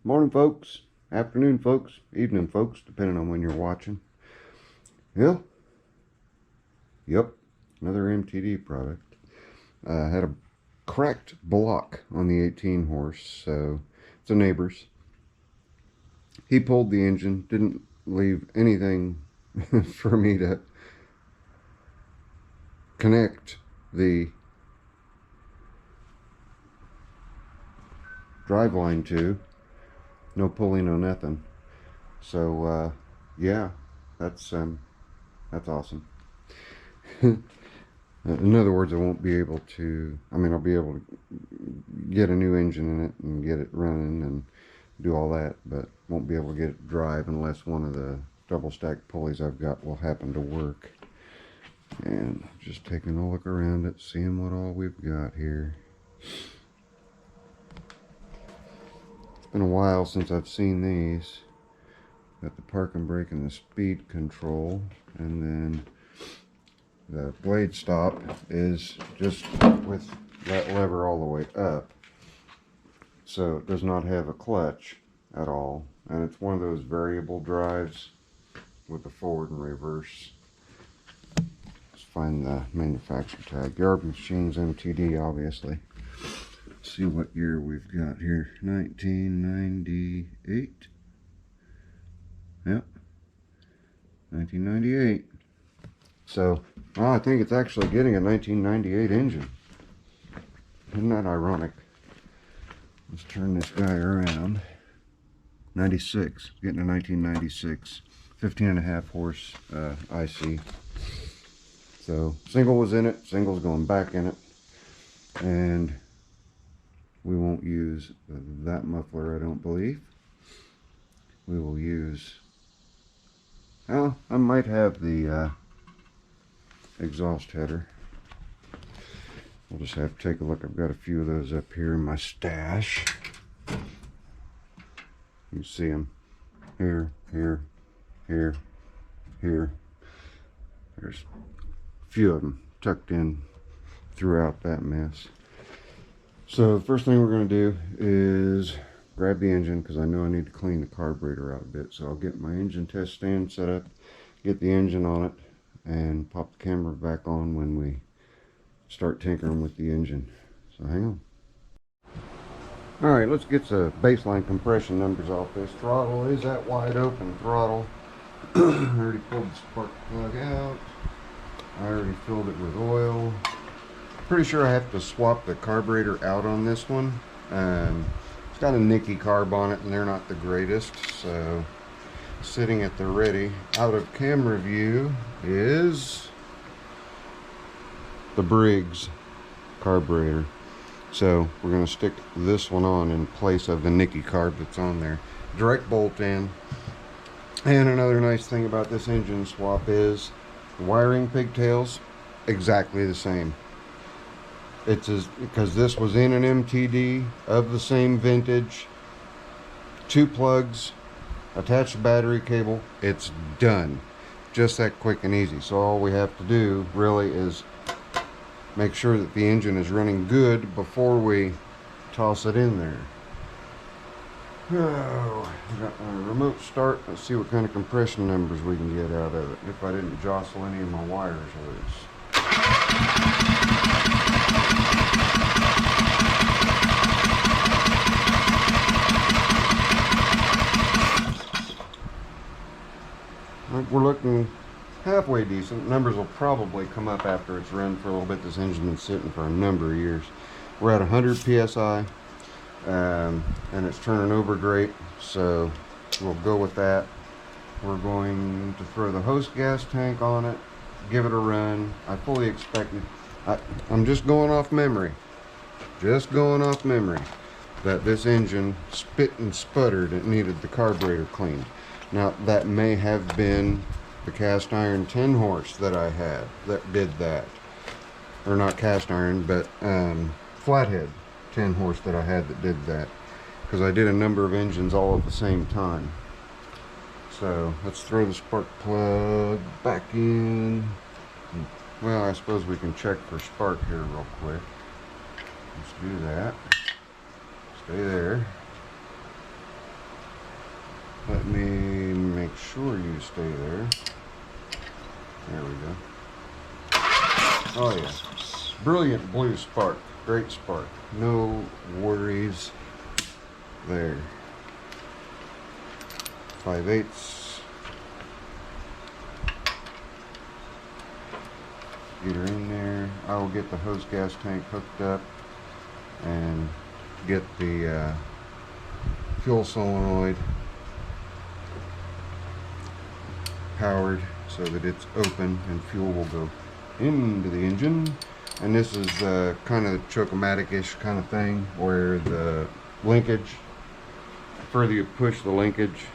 Morning, folks. Afternoon, folks. Evening, folks, depending on when you're watching. Yeah. Yep. Another MTD product. Had a cracked block on the 18 horse, so it's a neighbor's. He pulled the engine, didn't leave anything for me to connect the drive line to. No pulling, no nothing. So yeah, that's awesome. In other words, I won't be able to, I'll be able to get a new engine in it and get it running and do all that, but won't be able to get it to drive unless one of the double stack pulleys I've got will happen to work. And just taking a look around it, seeing what all we've got here. It's been a while since I've seen these. Got the park and brake and the speed control, and then the blade stop is just with that lever all the way up, so it does not have a clutch at all, and it's one of those variable drives with the forward and reverse. Let's find the manufacturer tag. Yard Machines MTD, obviously. Let's see what year we've got here. 1998. Yep, 1998. So, I think it's actually getting a 1998 engine. Isn't that ironic? Let's turn this guy around. 96, getting a 1996. 15.5 horse IC. So, single was in it, single's going back in it. And we won't use that muffler, I don't believe. We will use, well, I might have the exhaust header. We'll just have to take a look. I've got a few of those up here in my stash. You see them here, here, here, here. There's a few of them tucked in throughout that mess. So the first thing we're going to do is grab the engine, because I know I need to clean the carburetor out a bit. So I'll get my engine test stand set up, get the engine on it, and pop the camera back on when we start tinkering with the engine. So hang on. Alright, let's get the baseline compression numbers off this. Throttle is at wide open throttle. I already pulled the spark plug out. I already filled it with oil. Pretty sure I have to swap the carburetor out on this one. It's got a Nicky carb on it, and they're not the greatest, so sitting at the ready. Out of camera view is the Briggs carburetor. So we're going to stick this one on in place of the Nicky carb that's on there. Direct bolt in. And another nice thing about this engine swap is the wiring pigtails exactly the same. It's because this was in an MTD of the same vintage. 2 plugs, attached battery cable, it's done. Just that quick and easy. So all we have to do really is make sure that the engine is running good before we toss it in there. Oh, got my remote start. Let's see what kind of compression numbers we can get out of it if I didn't jostle any of my wires loose. We're looking halfway decent. Numbers will probably come up after it's run for a little bit. This engine's been sitting for a number of years. We're at 100 psi, and it's turning over great, so we'll go with that. We're going to throw the host gas tank on it, give it a run. I fully expect it. I'm just going off memory. That this engine spit and sputtered. It needed the carburetor cleaned. Now, that may have been the cast iron 10 horse that I had that did that. Or not cast iron, but flathead 10 horse that I had that did that. Because I did a number of engines all at the same time. So, let's throw the spark plug back in. Well, I suppose we can check for spark here real quick. Let's do that. Stay there. stay there. There we go. Oh yeah. Brilliant blue spark. Great spark. No worries there. 5/8. Get her in there. I will get the hose gas tank hooked up and get the fuel solenoid powered so that it's open and fuel will go into the engine. And this is kind of choke-o-matic-ish kind of thing where the linkage, the further you push the linkage,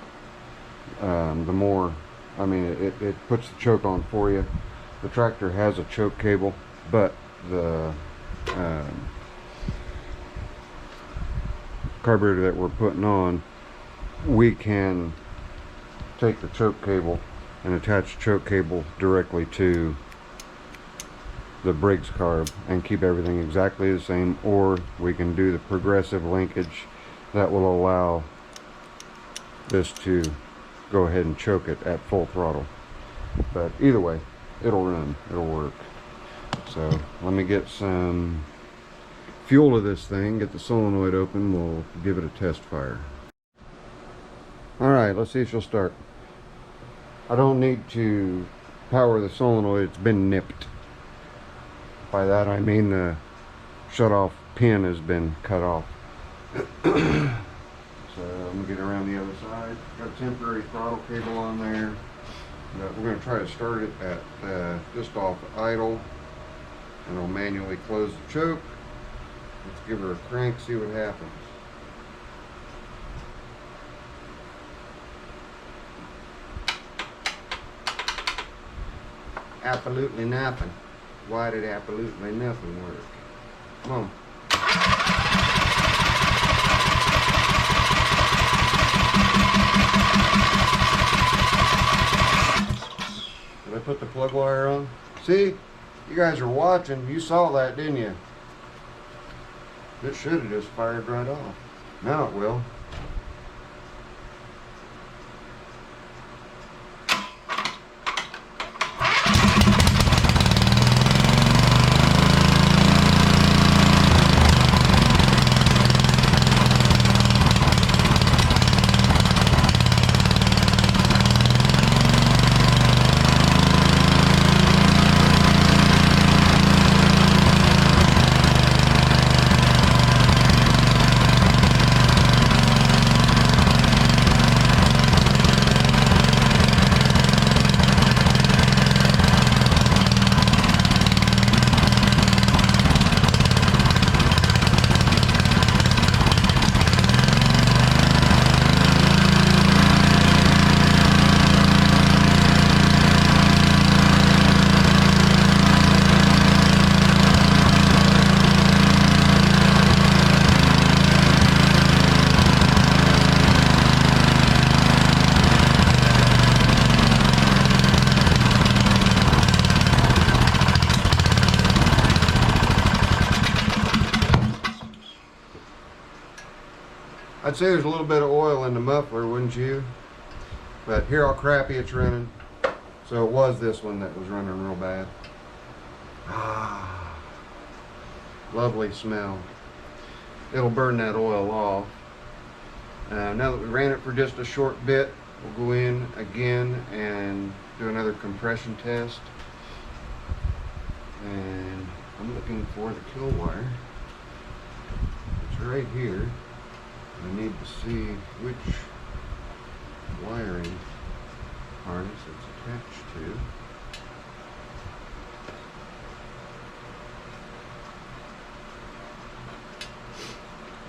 the more, I mean, it puts the choke on for you. The tractor has a choke cable, but the carburetor that we're putting on, we can take the choke cable and attach the choke cable directly to the Briggs carb and keep everything exactly the same, or we can do the progressive linkage that will allow this to go ahead and choke it at full throttle. But either way, it'll run, it'll work. So let me get some fuel to this thing, get the solenoid open, we'll give it a test fire. Alright, let's see if she'll start. I don't need to power the solenoid, it's been nipped. By that I mean the shut-off pin has been cut off. So I'm going to get around the other side. Got a temporary throttle cable on there. But we're going to try to start it at just off idle. And I'll manually close the choke. Let's give her a crank, see what happens. Absolutely nothing. Why did absolutely nothing work? Come on. Did I put the plug wire on? See? You guys are watching. You saw that, didn't you? It should have just fired right off. Now it will. I'd say there's a little bit of oil in the muffler, wouldn't you? But here how crappy it's running. So it was this one that was running real bad. Ah, lovely smell. It'll burn that oil off. Now that we ran it for just a short bit, we'll go in again and do another compression test. And I'm looking for the kill wire. It's right here. I need to see which wiring harness it's attached to.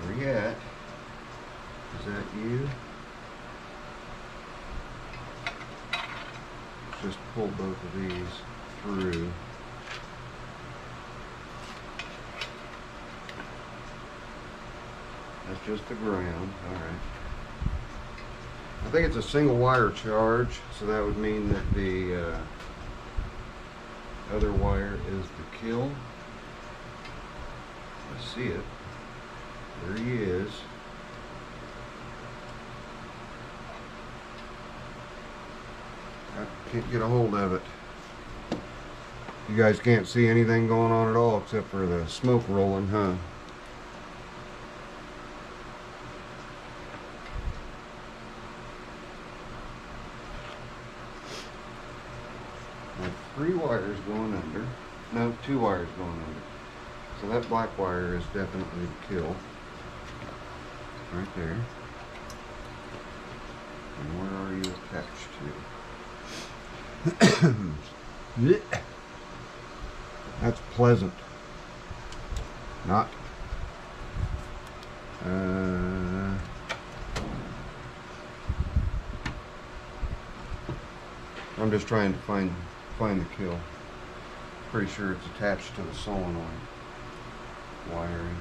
Where you at? Is that you? Let's just pull both of these through. That's just the ground. Alright. I think it's a single wire charge, so that would mean that the other wire is the kill. I see it. There he is. Can't get a hold of it. You guys can't see anything going on at all except for the smoke rolling, huh? I have 3 wires going under. No, 2 wires going under. So that black wire is definitely the kill. Right there. And where are you attached to? That's pleasant. Not. I'm just trying to find the kill. Pretty sure it's attached to the solenoid wiring.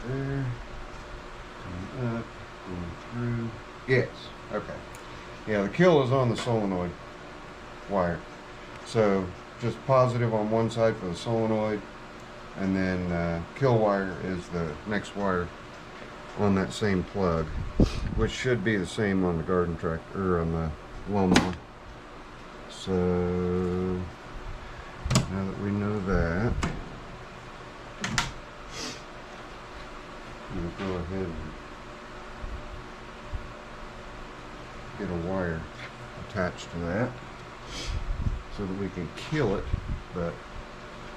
There. Coming up, going through. Yes. Okay. Yeah, the kill is on the solenoid wire. So just positive on one side for the solenoid, and then kill wire is the next wire on that same plug, which should be the same on the garden tractor or on the lawnmower. So now that we know that, I'm going to go ahead and get a wire attached to that so that we can kill it. But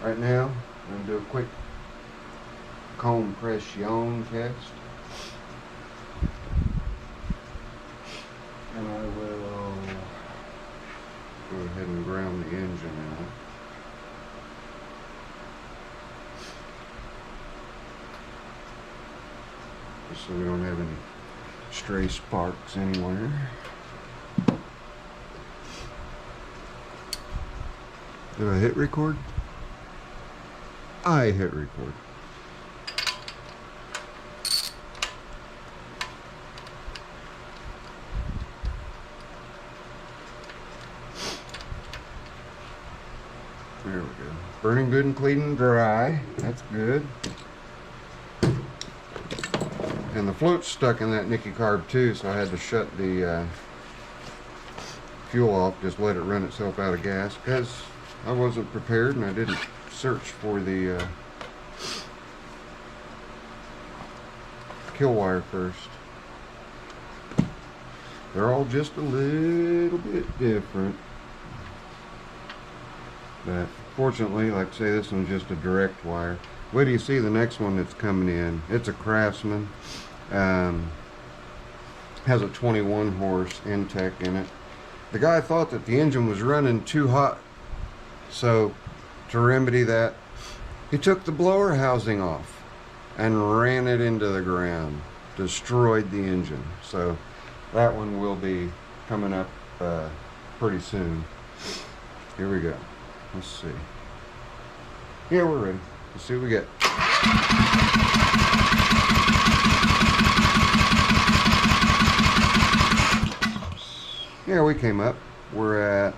right now I'm going to do a quick compression test, and I will go ahead and ground the engine out. So we don't have any stray sparks anywhere. Did I hit record? I hit record. There we go. Burning good and clean and dry. That's good. And the float's stuck in that Nicky carb too, so I had to shut the fuel off, just let it run itself out of gas, because I wasn't prepared and I didn't search for the kill wire first. They're all just a little bit different, but fortunately, like I say, this one's just a direct wire. Wait till you see the next one that's coming in. It's a Craftsman. Has a 21 horse Intech in it. The guy thought that the engine was running too hot, so to remedy that, he took the blower housing off and ran it into the ground, destroyed the engine. So that one will be coming up pretty soon. Here we go. Let's see. Yeah, we're ready. Let's see what we get. Yeah, we came up. We're at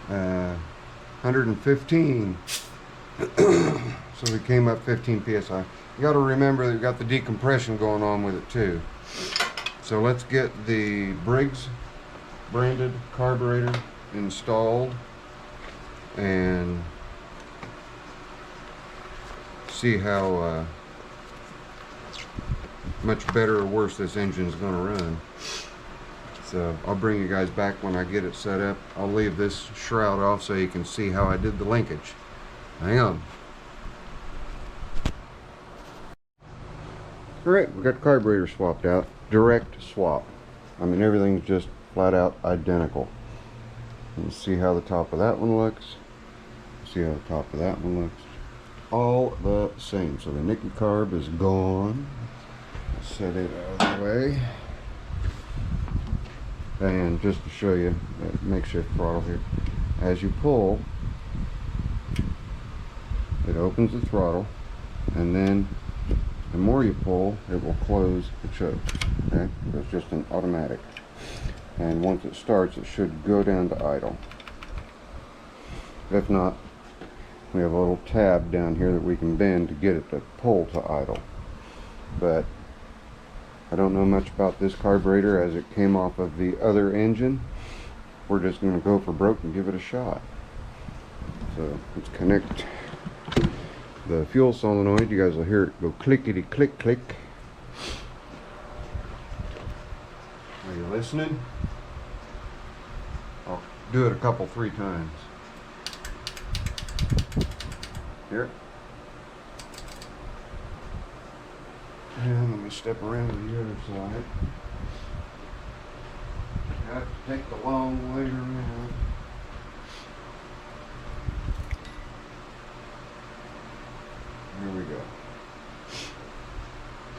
115. So we came up 15 psi. You got to remember that we've got the decompression going on with it too. So let's get the Briggs branded carburetor installed and see how much better or worse this engine is going to run. So I'll bring you guys back when I get it set up. I'll leave this shroud off so you can see how I did the linkage. Hang on. Alright, we got the carburetor swapped out. Direct swap. I mean, everything's just flat out identical. Let's see how the top of that one looks. See how the top of that one looks. All the same. So the Nicky carb is gone. Set it out of the way. And just to show you that makeshift throttle here, as you pull, it opens the throttle, and then the more you pull, it will close the choke. Okay, so it's just an automatic. And once it starts, it should go down to idle. If not, we have a little tab down here that we can bend to get it to pull to idle. But I don't know much about this carburetor as it came off of the other engine. We're just going to go for broke and give it a shot. So let's connect the fuel solenoid. You guys will hear it go clickety click click. Are you listening? I'll do it a couple, 3 times. Here. And let me step around to the other side. I have to take the long way around. Here we go.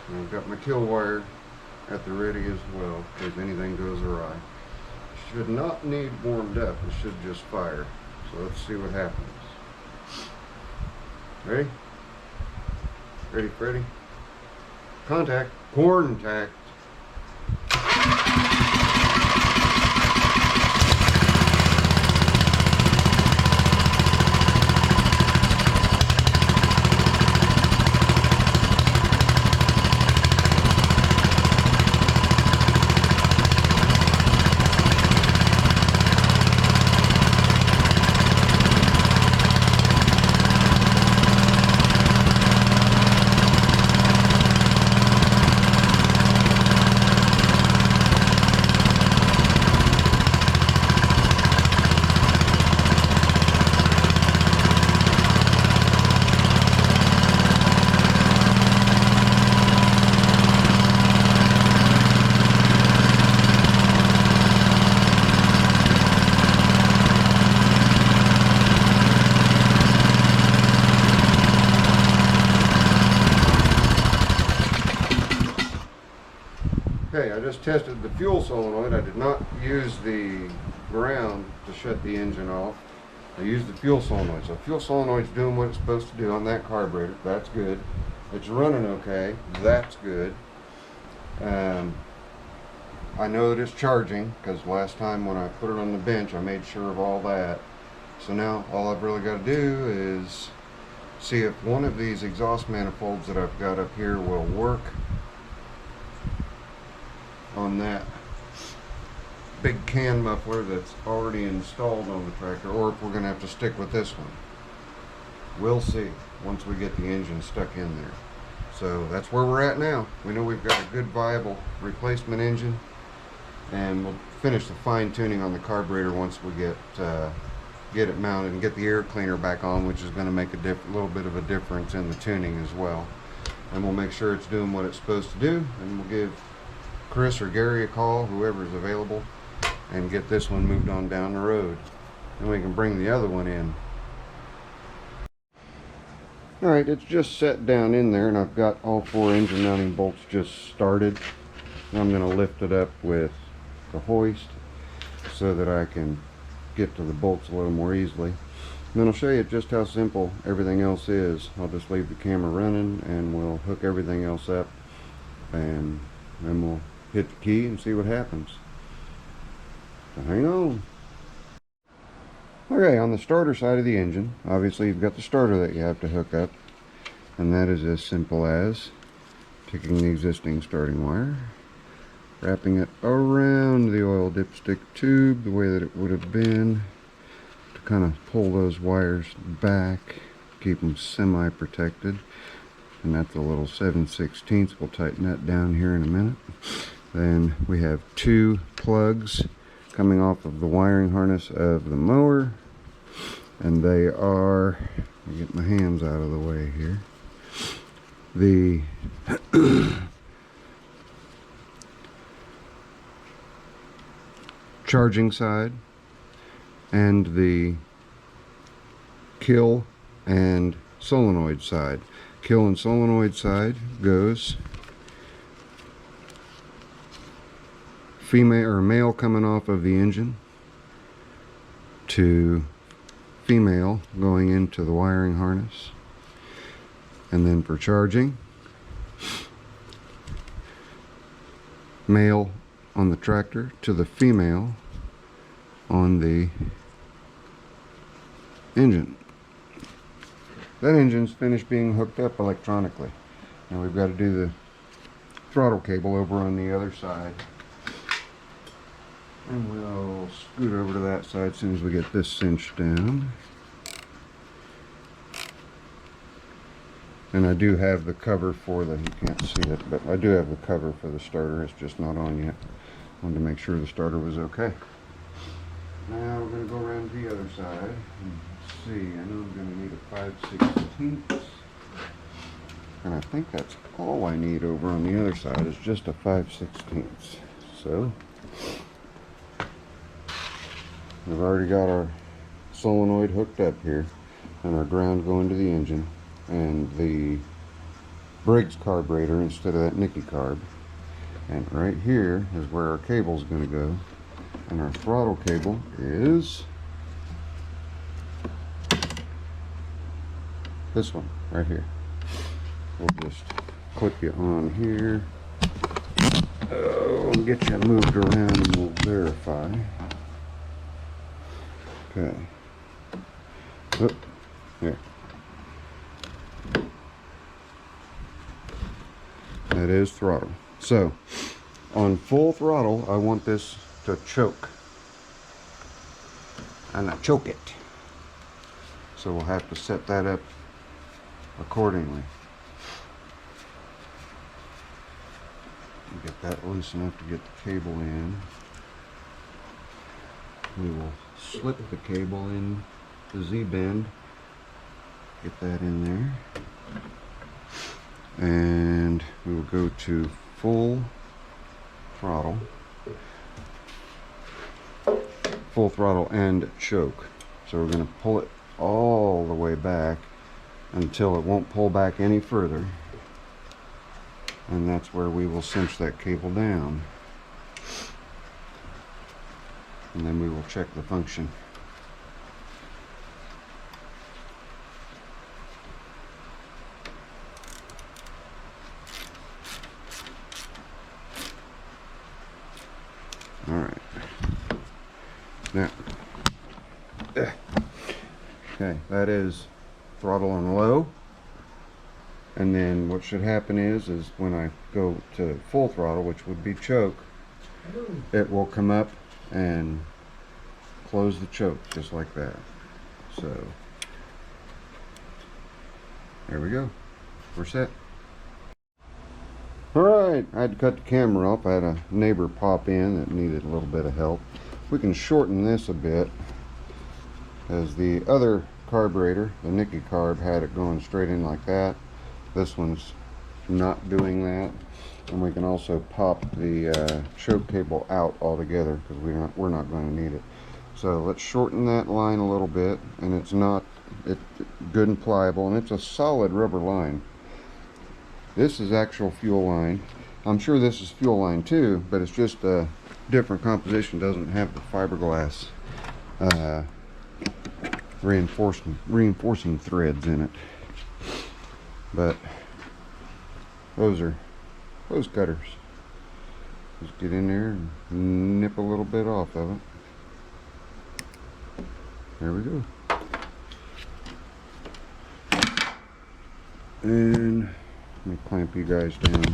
And I've got my kill wire at the ready as well, in case anything goes awry. Should not need warmed up, it should just fire. So let's see what happens. Ready? Ready, Freddy? Contact. Contact. Okay, I just tested the fuel solenoid. I did not use the ground to shut the engine off. I used the fuel solenoid. So fuel solenoid's doing what it's supposed to do on that carburetor. That's good. It's running okay. That's good. I know that it's charging because last time when I put it on the bench I made sure of all that. So now all I've really got to do is see if one of these exhaust manifolds that I've got up here will work on that big can muffler that's already installed on the tractor, or if we're going to have to stick with this one. We'll see once we get the engine stuck in there. So that's where we're at now. We know we've got a good viable replacement engine, and we'll finish the fine tuning on the carburetor once we get it mounted and get the air cleaner back on, which is going to make a little bit of a difference in the tuning as well. And we'll make sure it's doing what it's supposed to do, and we'll give Chris or Gary a call, whoever's available, and get this one moved on down the road. And we can bring the other one in. Alright, it's just set down in there, and I've got all 4 engine mounting bolts just started. Now I'm going to lift it up with the hoist so that I can get to the bolts a little more easily. And then I'll show you just how simple everything else is. I'll just leave the camera running and we'll hook everything else up, and then we'll hit the key and see what happens. So hang on. Okay, on the starter side of the engine, obviously you've got the starter that you have to hook up, and that is as simple as taking the existing starting wire, wrapping it around the oil dipstick tube the way that it would have been, to kind of pull those wires back, keep them semi-protected. And that's a little 7/16. We'll tighten that down here in a minute. Then we have 2 plugs coming off of the wiring harness of the mower, and they are, I'll get my hands out of the way here, the charging side and the kill and solenoid side. Kill and solenoid side goes female or male coming off of the engine to female going into the wiring harness, and then for charging, male on the tractor to the female on the engine. that engine's finished being hooked up electronically. Now we've got to do the throttle cable over on the other side. And we'll scoot over to that side as soon as we get this cinched down. And I do have the cover for the, you can't see it, but I do have the cover for the starter. It's just not on yet. Wanted to make sure the starter was okay. Now we're going to go around the other side and see. I know I'm going to need a 5/16. And I think that's all I need over on the other side is just a 5/16. So we've already got our solenoid hooked up here and our ground going to the engine and the Briggs carburetor instead of that Nicky carb. And right here is where our cable is going to go. And our throttle cable is this one right here. We'll just clip you on here. Oh, get you moved around and we'll verify. Okay. Oop, there. That is throttle. So, on full throttle, I want this to choke. And I choke it. So we'll have to set that up accordingly. Get that loose enough to get the cable in. We will slip the cable in the Z-bend. Get that in there. And we will go to full throttle. Full throttle and choke. So we're going to pull it all the way back until it won't pull back any further. And that's where we will cinch that cable down. And then we will check the function. Alright. Now, okay, that is throttle on low. And then what should happen is when I go to full throttle, which would be choke, it will come up and close the choke just like that. So there we go. We're set. Alright, I had to cut the camera off. I had a neighbor pop in that needed a little bit of help. We can shorten this a bit, as the other carburetor, the Nicky carb, had it going straight in like that. This one's not doing that, and we can also pop the choke cable out altogether because we're not going to need it. So let's shorten that line a little bit, and it's good and pliable, and it's a solid rubber line. This is actual fuel line. I'm sure this is fuel line too, but it's just a different composition. Doesn't have the fiberglass reinforcing threads in it. But those are hose cutters. Just get in there and nip a little bit off of it. There we go. And let me clamp you guys down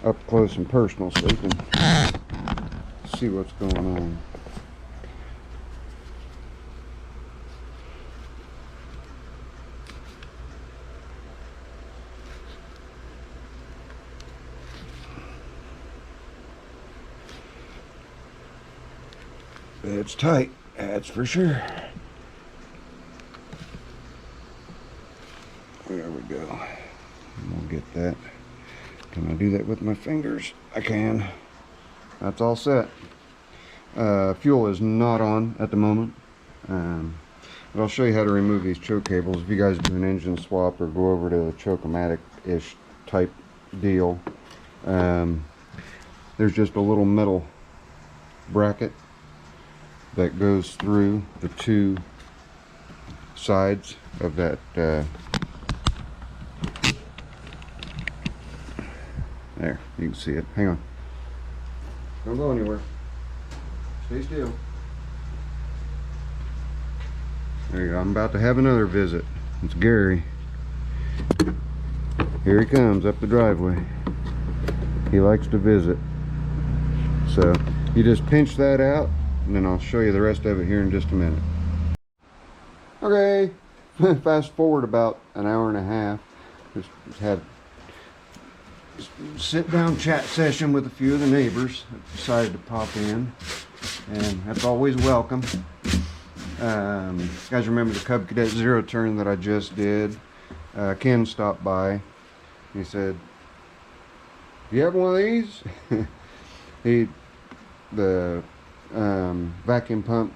up close and personal so you can see what's going on. It's tight, that's for sure. There we go. We'll get that. Can I do that with my fingers? I can. That's all set. Fuel is not on at the moment. But I'll show you how to remove these choke cables. If you guys do an engine swap or go over to the choke-o-matic-ish type deal, there's just a little metal bracket that goes through the two sides of that there, you can see it. Hang on. Don't go anywhere. Stay still. There you go. I'm about to have another visit. It's Gary. Here he comes up the driveway. He likes to visit. So you just pinch that out, and then I'll show you the rest of it here in just a minute. Okay, fast forward about an hour and a half. Just had a sit-down chat session with a few of the neighbors that decided to pop in, and that's always welcome. You guys remember the Cub Cadet zero turn that I just did? Ken stopped by. He said, "Do you have one of these?" The vacuum pump,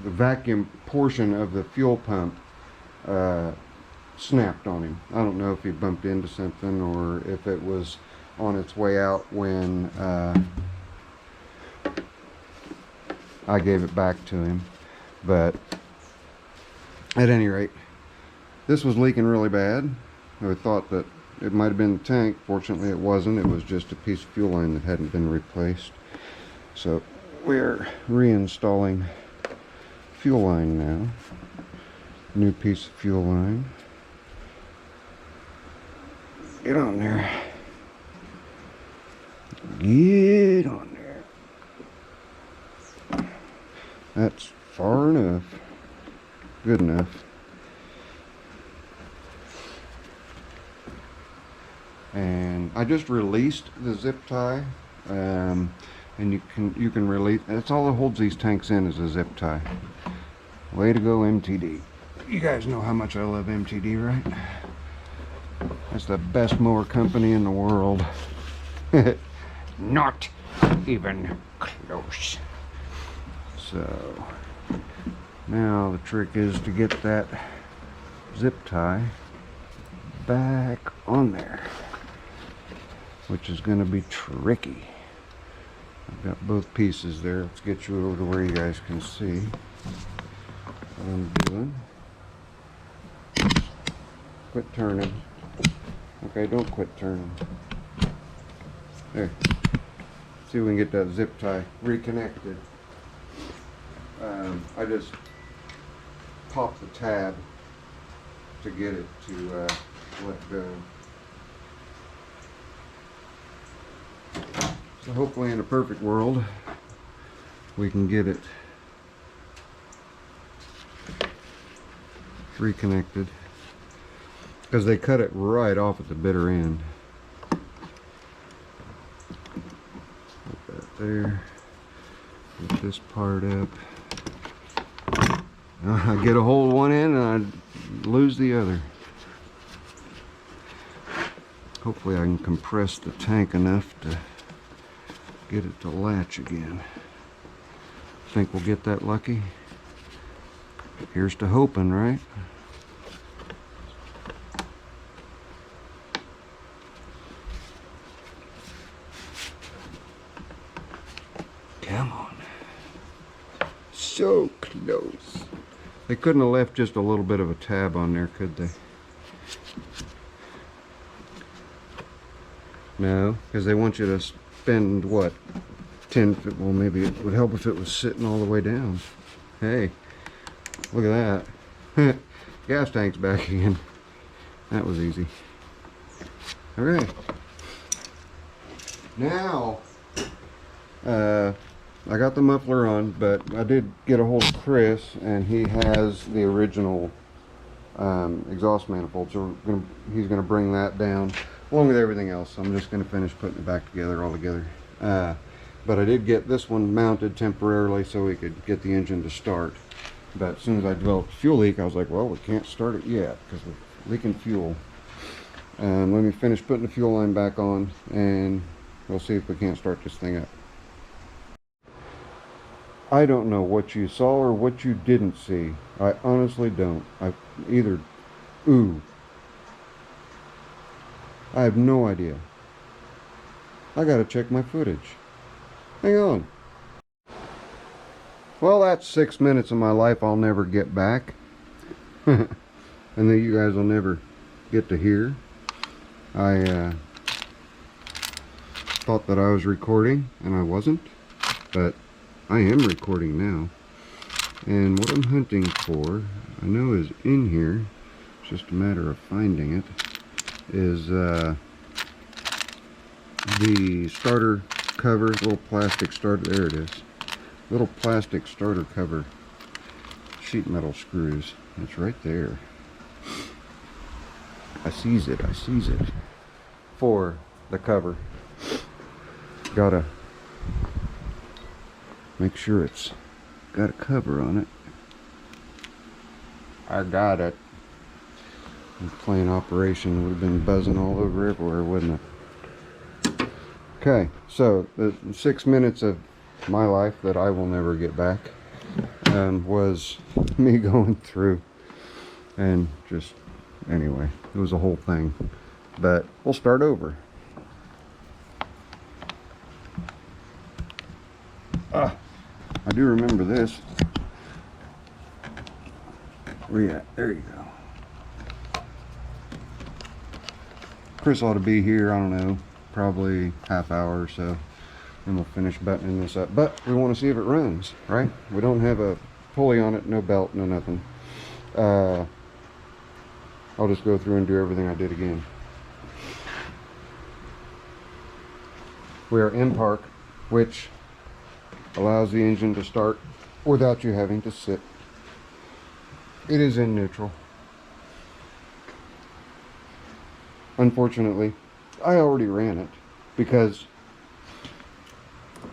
the vacuum portion of the fuel pump snapped on him. I don't know if he bumped into something or if it was on its way out when I gave it back to him. But at any rate, this was leaking really bad. I thought that it might have been the tank. Fortunately, it wasn't. It was just a piece of fuel line that hadn't been replaced. So we're reinstalling fuel line now. New piece of fuel line. Get on there. Get on there. That's far enough. Good enough. And I just released the zip tie, and you can release. That's all that holds these tanks in, is a zip tie. Way to go, MTD. You guys know how much I love MTD, right? That's the best mower company in the world. Not even close. So now the trick is to get that zip tie back on there, which is going to be tricky. I've got both pieces there. Let's get you over to where you guys can see what I'm doing. Quit turning. Okay, don't quit turning. There. See if we can get that zip tie reconnected. I just popped the tab to get it to let go. So hopefully in a perfect world we can get it reconnected, because they cut it right off at the bitter end. Put that there. Get this part up. I get a hold of one end and I lose the other. Hopefully I can compress the tank enough to get it to latch again. Think we'll get that lucky? Here's to hoping, right? Come on. So close. They couldn't have left just a little bit of a tab on there, could they? No, because they want you to spend, what, 10, well, maybe it would help if it was sitting all the way down. Hey, look at that. Gas tank's back again. That was easy. Okay. Now, I got the muffler on, but I did get a hold of Chris, and he has the original exhaust manifold, so he's going to bring that down along with everything else. I'm just going to finish putting it back together all together. But I did get this one mounted temporarily so we could get the engine to start. But as soon as I developed a fuel leak, I was like, well, we can't start it yet because we're leaking fuel. Let me finish putting the fuel line back on, and we'll see if we can't start this thing up. I don't know what you saw or what you didn't see. I honestly don't. I have no idea. I gotta check my footage. Hang on. Well, that's 6 minutes of my life I'll never get back. And that you guys will never get to hear. I thought that I was recording, and I wasn't. But I am recording now. And what I'm hunting for, I know is in here, it's just a matter of finding it, is the starter cover, little plastic starter, there it is, little plastic starter cover sheet metal screws. It's right there. I sees it for the cover. Gotta make sure it's got a cover on it. I got it. Plain operation would have been buzzing all over everywhere, wouldn't it? Okay, so the 6 minutes of my life that I will never get back was me going through and just, anyway, it was a whole thing. But we'll start over. I do remember this. Where you at? There you go. Chris ought to be here, I don't know, probably half hour or so. And we'll finish buttoning this up. But we want to see if it runs, right? We don't have a pulley on it, no belt, no nothing. I'll just go through and do everything I did again. We are in park, which allows the engine to start without you having to sit. It is in neutral. Unfortunately, I already ran it because,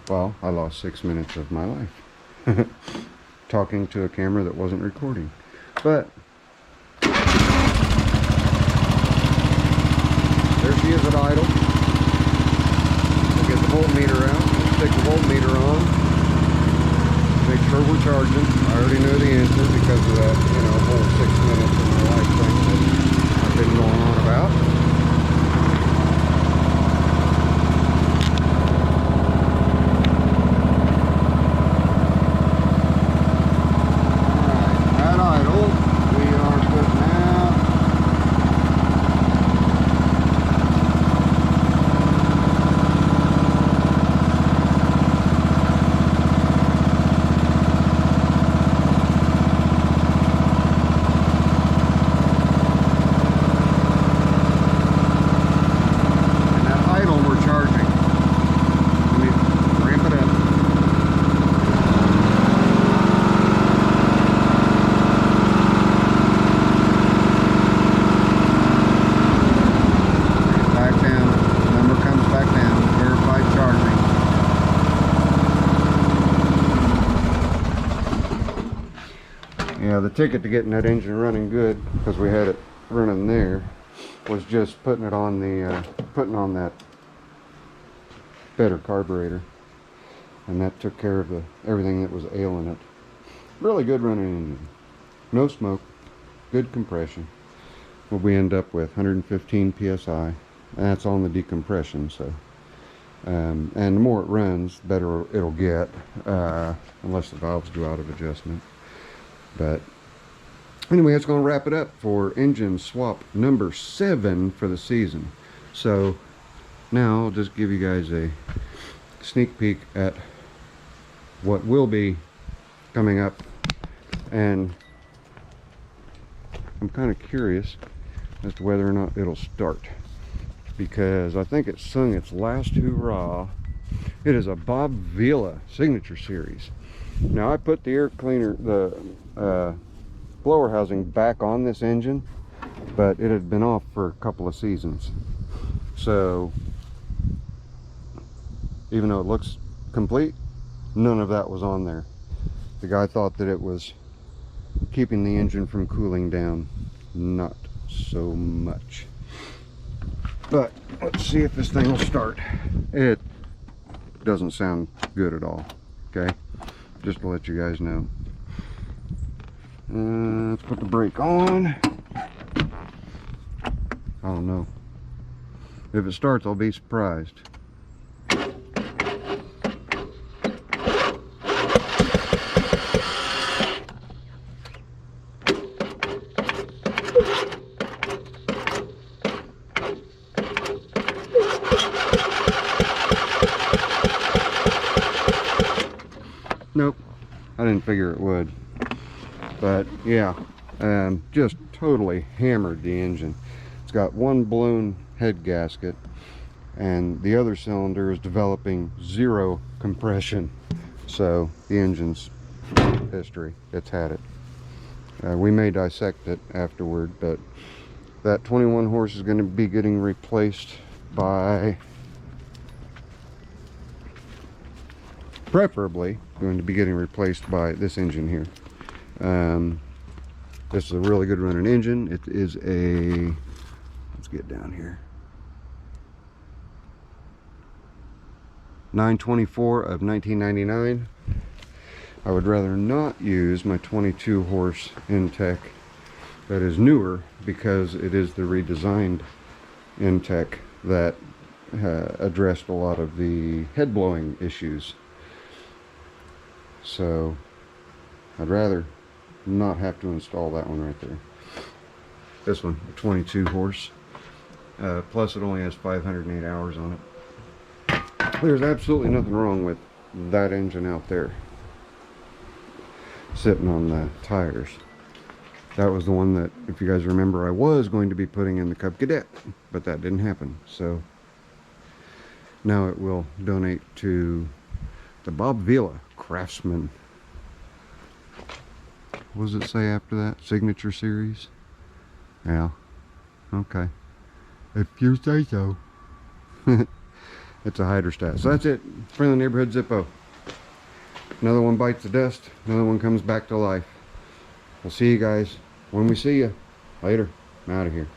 well, I lost 6 minutes of my life talking to a camera that wasn't recording. But there she is at idle. We'll get the voltmeter out. We'll stick the voltmeter on. Make sure we're charging. I already know the answer because of that, you know, whole 6 minutes of my life thing that I've been going on about. Yeah, the ticket to getting that engine running good, because we had it running there, was just putting it on the putting on that better carburetor, and that took care of everything that was ailing it. Really good running engine, no smoke, good compression. What we end up with 115 psi, and that's on the decompression. So, and the more it runs, the better it'll get, unless the valves go out of adjustment. But anyway, that's going to wrap it up for engine swap number 7 for the season. So now I'll just give you guys a sneak peek at what will be coming up, and I'm kind of curious as to whether or not it'll start, because I think it sung its last hurrah. It is a Bob Vila signature series. Now I put the air cleaner, the blower housing back on this engine, but it had been off for a couple of seasons. So even though it looks complete, none of that was on there. The guy thought that it was keeping the engine from cooling down. Not so much. But let's see if this thing will start. It doesn't sound good at all. Okay, just to let you guys know. Let's put the brake on. I don't know. If it starts, I'll be surprised. Nope, I didn't figure it would. But yeah, just totally hammered the engine. It's got one blown head gasket, and the other cylinder is developing zero compression. So the engine's history. It's had it. We may dissect it afterward, but that 21 horse is going to be getting replaced by, preferably going to be getting replaced by this engine here. This is a really good running engine. It is a, let's get down here, 924 of 1999. I would rather not use my 22 horse Intech that is newer, because it is the redesigned Intech that addressed a lot of the head blowing issues. So I'd rather not have to install that one right there. This one, 22 horse, plus it only has 508 hours on it. There's absolutely nothing wrong with that engine out there sitting on the tires. That was the one that, if you guys remember, I was going to be putting in the Cub Cadet, but that didn't happen. So now it will donate to the Bob Vila Craftsman. What does it say after that? Signature Series? Yeah. Okay. If you say so. It's a hydrostat. So that's it. Friendly Neighborhood Zippo. Another one bites the dust. Another one comes back to life. We'll see you guys when we see you. Later. I'm out of here.